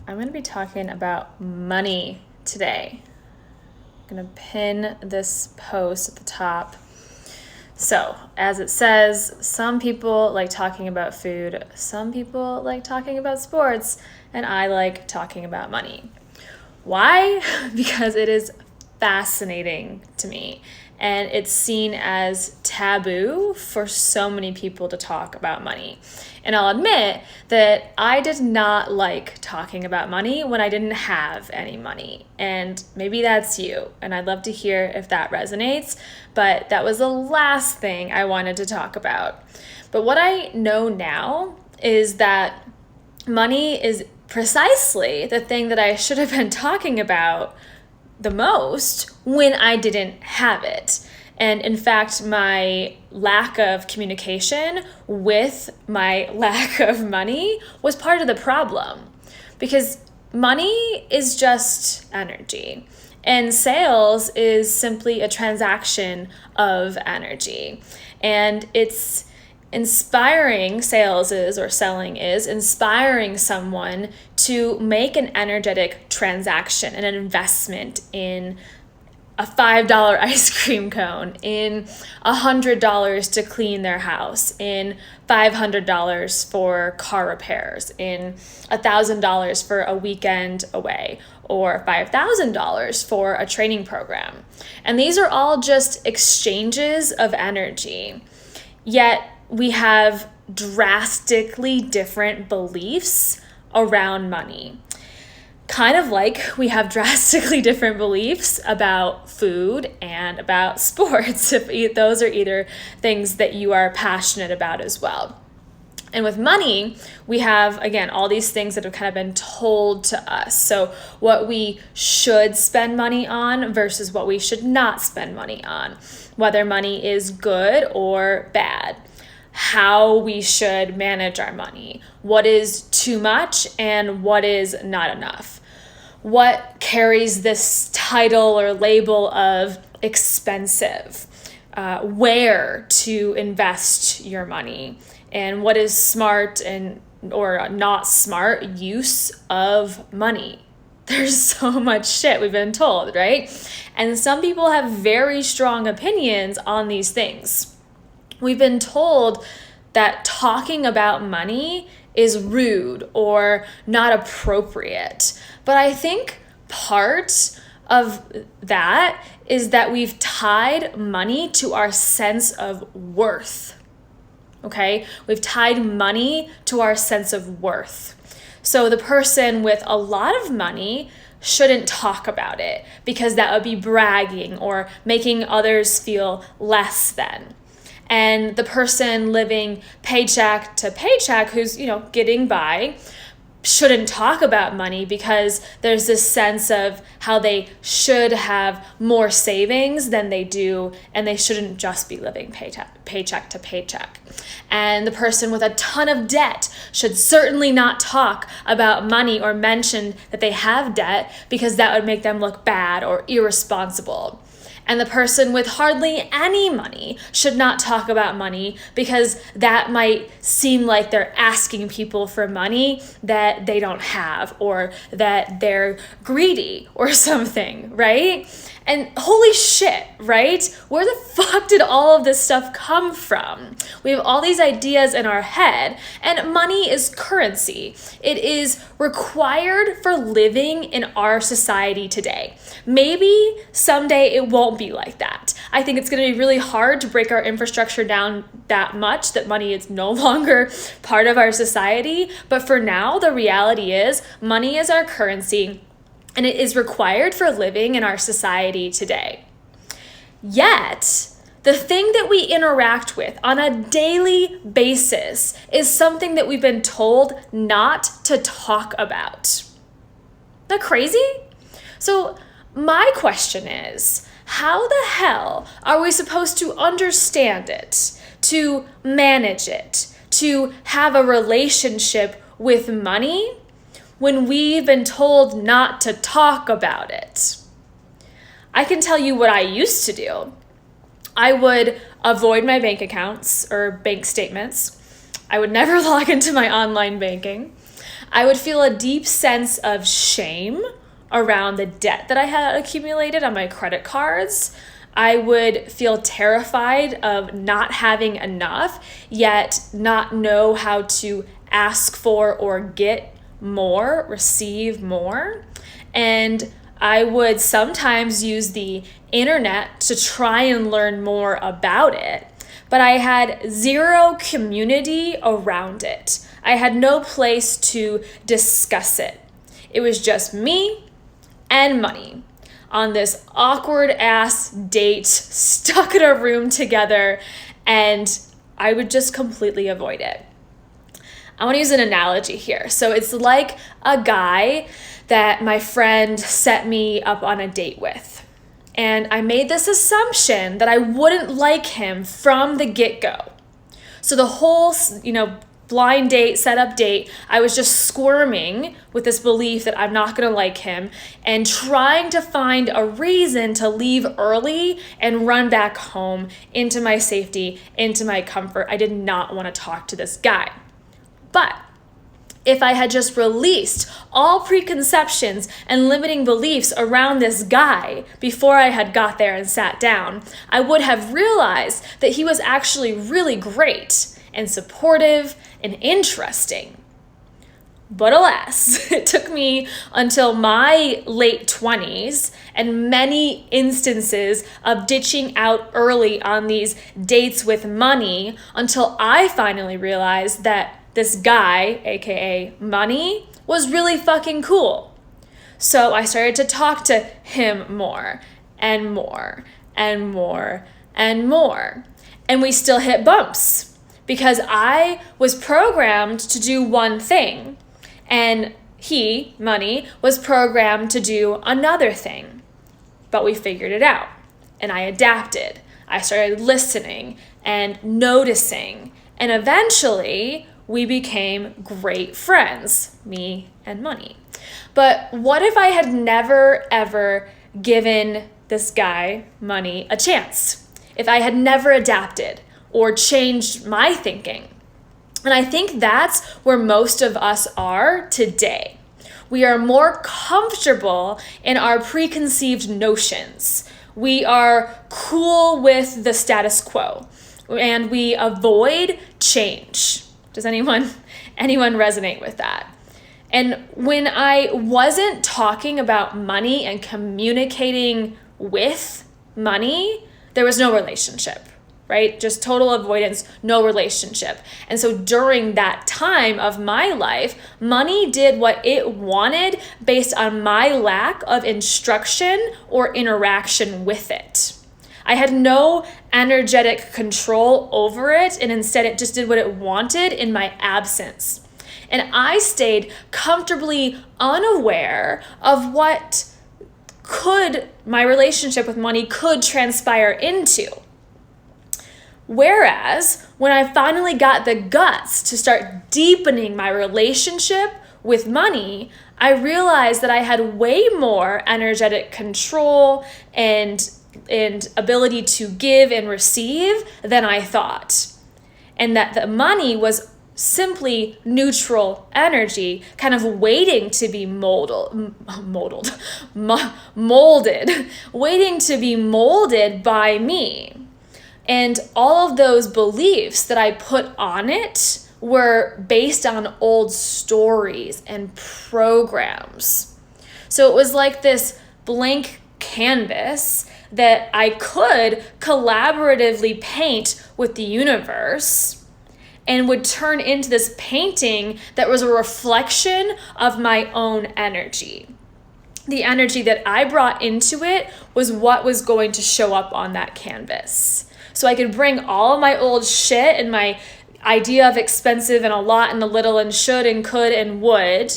I'm going to be talking about money today. I'm going to pin this post at the top. So, as it says, some people like talking about food, some people like talking about sports, and I like talking about money. Why? Because it is fascinating to me, and it's seen as taboo for so many people to talk about money. And I'll admit that I did not like talking about money when I didn't have any money. And maybe that's you, and I'd love to hear if that resonates, but that was the last thing I wanted to talk about. But what I know now is that money is precisely the thing that I should have been talking about the most when I didn't have it. And in fact, my lack of communication with my lack of money was part of the problem, because money is just energy. And sales is simply a transaction of energy. And it's inspiring, sales is, or selling is, inspiring someone to make an energetic transaction and an investment in a $5 ice cream cone, in $100 to clean their house, in $500 for car repairs, in $1,000 for a weekend away, or $5,000 for a training program. And these are all just exchanges of energy. Yet we have drastically different beliefs around money. Kind of like we have drastically different beliefs about food and about sports, if those are either things that you are passionate about as well. And with money, we have, again, all these things that have kind of been told to us. So what we should spend money on versus what we should not spend money on, whether money is good or bad, how we should manage our money, what is too much and what is not enough, what carries this title or label of expensive, where to invest your money, and what is smart and or not smart use of money. There's so much shit we've been told, right? And some people have very strong opinions on these things. We've been told that talking about money is rude or not appropriate. But I think part of that is that we've tied money to our sense of worth. Okay? We've tied money to our sense of worth. So the person with a lot of money shouldn't talk about it because that would be bragging or making others feel less than. And the person living paycheck to paycheck who's, getting by shouldn't talk about money because there's this sense of how they should have more savings than they do, and they shouldn't just be living paycheck to paycheck. And the person with a ton of debt should certainly not talk about money or mention that they have debt because that would make them look bad or irresponsible. And the person with hardly any money should not talk about money because that might seem like they're asking people for money that they don't have, or that they're greedy or something, right? And holy shit, right? Where the fuck did all of this stuff come from? We have all these ideas in our head, and money is currency. It is required for living in our society today. Maybe someday it won't be like that. I think it's going to be really hard to break our infrastructure down that much that money is no longer part of our society. But for now, the reality is money is our currency, and it is required for living in our society today. Yet, the thing that we interact with on a daily basis is something that we've been told not to talk about. Isn't that crazy? So my question is, how the hell are we supposed to understand it, to manage it, to have a relationship with money when we've been told not to talk about it? I can tell you what I used to do. I would avoid my bank accounts or bank statements. I would never log into my online banking. I would feel a deep sense of shame around the debt that I had accumulated on my credit cards. I would feel terrified of not having enough, yet not know how to ask for or get more, receive more. And I would sometimes use the internet to try and learn more about it, but I had zero community around it. I had no place to discuss it. It was just me and money on this awkward ass date, stuck in a room together, and I would just completely avoid it. I want to use an analogy here. So it's like a guy that my friend set me up on a date with. And I made this assumption that I wouldn't like him from the get-go. So the whole, blind date, setup date, I was just squirming with this belief that I'm not going to like him and trying to find a reason to leave early and run back home into my safety, into my comfort. I did not want to talk to this guy. But if I had just released all preconceptions and limiting beliefs around this guy before I had got there and sat down, I would have realized that he was actually really great and supportive and interesting. But alas, it took me until my late 20s and many instances of ditching out early on these dates with money until I finally realized that this guy, aka money, was really fucking cool. So I started to talk to him more and more and more and more. And we still hit bumps because I was programmed to do one thing and he, money, was programmed to do another thing. But we figured it out and I adapted. I started listening and noticing, and eventually we became great friends, me and money. But what if I had never ever given this guy, money, a chance? If I had never adapted or changed my thinking? And I think that's where most of us are today. We are more comfortable in our preconceived notions. We are cool with the status quo and we avoid change. Does anyone resonate with that? And when I wasn't talking about money and communicating with money, there was no relationship, right? Just total avoidance, no relationship. And so during that time of my life, money did what it wanted based on my lack of instruction or interaction with it. I had no energetic control over it, and instead it just did what it wanted in my absence. And I stayed comfortably unaware of what my relationship with money could transpire into. Whereas when I finally got the guts to start deepening my relationship with money, I realized that I had way more energetic control and ability to give and receive than I thought. And that the money was simply neutral energy, kind of waiting to be molded, waiting to be molded by me. And all of those beliefs that I put on it were based on old stories and programs. So it was like this blank canvas that I could collaboratively paint with the universe and would turn into this painting that was a reflection of my own energy. The energy that I brought into it was what was going to show up on that canvas. So I could bring all of my old shit and my idea of expensive and a lot and a little and should and could and would,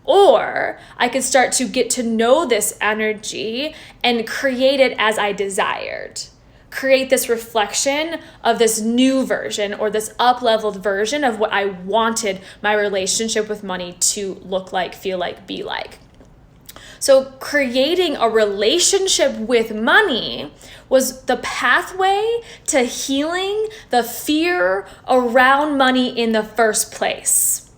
or I could start to get to know this energy and create it as I desired. Create this reflection of this new version or this up-leveled version of what I wanted my relationship with money to look like, feel like, be like. So creating a relationship with money was the pathway to healing the fear around money in the first place.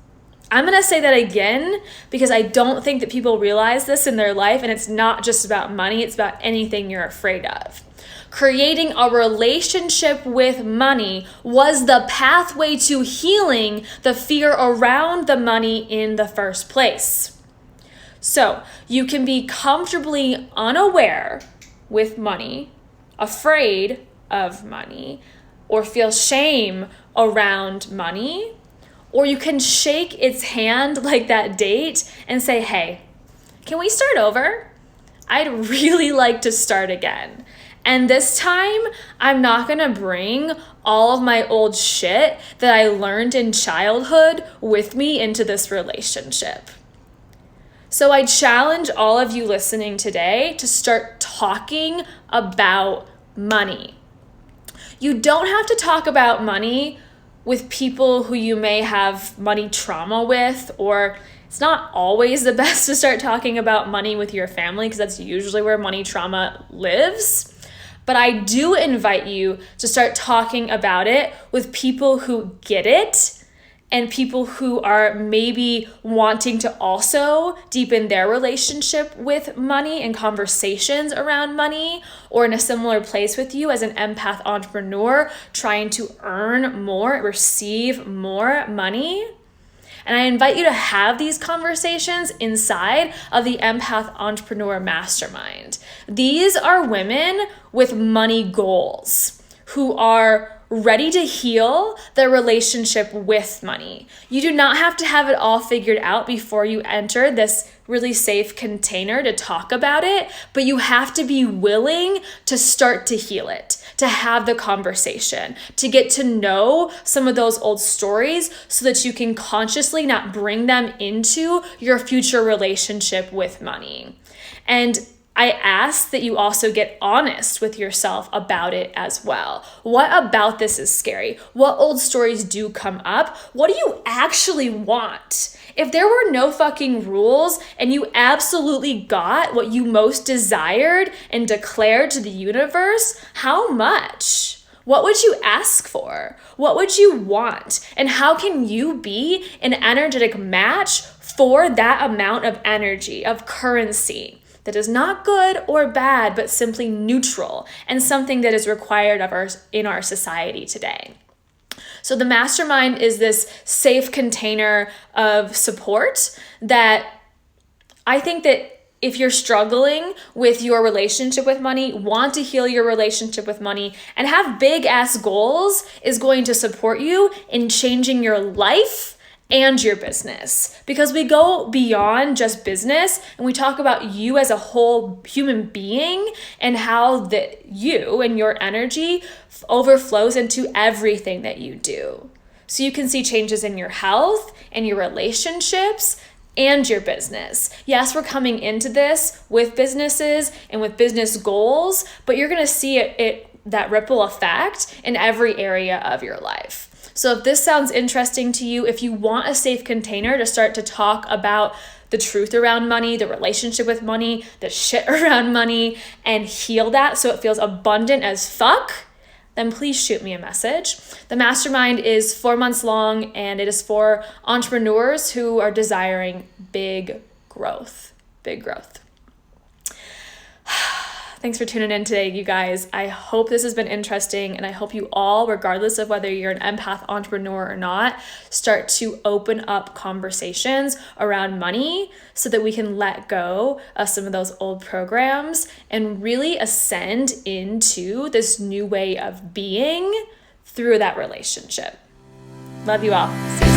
I'm going to say that again because I don't think that people realize this in their life, and it's not just about money, it's about anything you're afraid of. Creating a relationship with money was the pathway to healing the fear around the money in the first place. So you can be comfortably unaware with money, afraid of money, or feel shame around money, or you can shake its hand like that date and say, hey, can we start over? I'd really like to start again. And this time, I'm not gonna bring all of my old shit that I learned in childhood with me into this relationship. So I challenge all of you listening today to start talking about money. You don't have to talk about money with people who you may have money trauma with, or it's not always the best to start talking about money with your family because that's usually where money trauma lives. But I do invite you to start talking about it with people who get it and people who are maybe wanting to also deepen their relationship with money and conversations around money, or in a similar place with you as an empath entrepreneur trying to earn more, receive more money. And I invite you to have these conversations inside of the Empath Entrepreneur Mastermind. These are women with money goals who are ready to heal their relationship with money. You do not have to have it all figured out before you enter this really safe container to talk about it, but you have to be willing to start to heal it, to have the conversation, to get to know some of those old stories so that you can consciously not bring them into your future relationship with money. And I ask that you also get honest with yourself about it as well. What about this is scary? What old stories do come up? What do you actually want? If there were no fucking rules and you absolutely got what you most desired and declared to the universe, how much? What would you ask for? What would you want? And how can you be an energetic match for that amount of energy, of currency? That is not good or bad, but simply neutral and something that is required of us in our society today. So the mastermind is this safe container of support that I think that if you're struggling with your relationship with money, want to heal your relationship with money, and have big ass goals, is going to support you in changing your life and your business, because we go beyond just business and we talk about you as a whole human being and how that you and your energy overflows into everything that you do. So you can see changes in your health and your relationships and your business. Yes, we're coming into this with businesses and with business goals, but you're going to see that ripple effect in every area of your life. So if this sounds interesting to you, if you want a safe container to start to talk about the truth around money, the relationship with money, the shit around money, and heal that so it feels abundant as fuck, then please shoot me a message. The mastermind is 4 months long, and it is for entrepreneurs who are desiring big growth. Big growth. Thanks for tuning in today, you guys. I hope this has been interesting, and I hope you all, regardless of whether you're an empath entrepreneur or not, start to open up conversations around money so that we can let go of some of those old programs and really ascend into this new way of being through that relationship. Love you all. See you soon.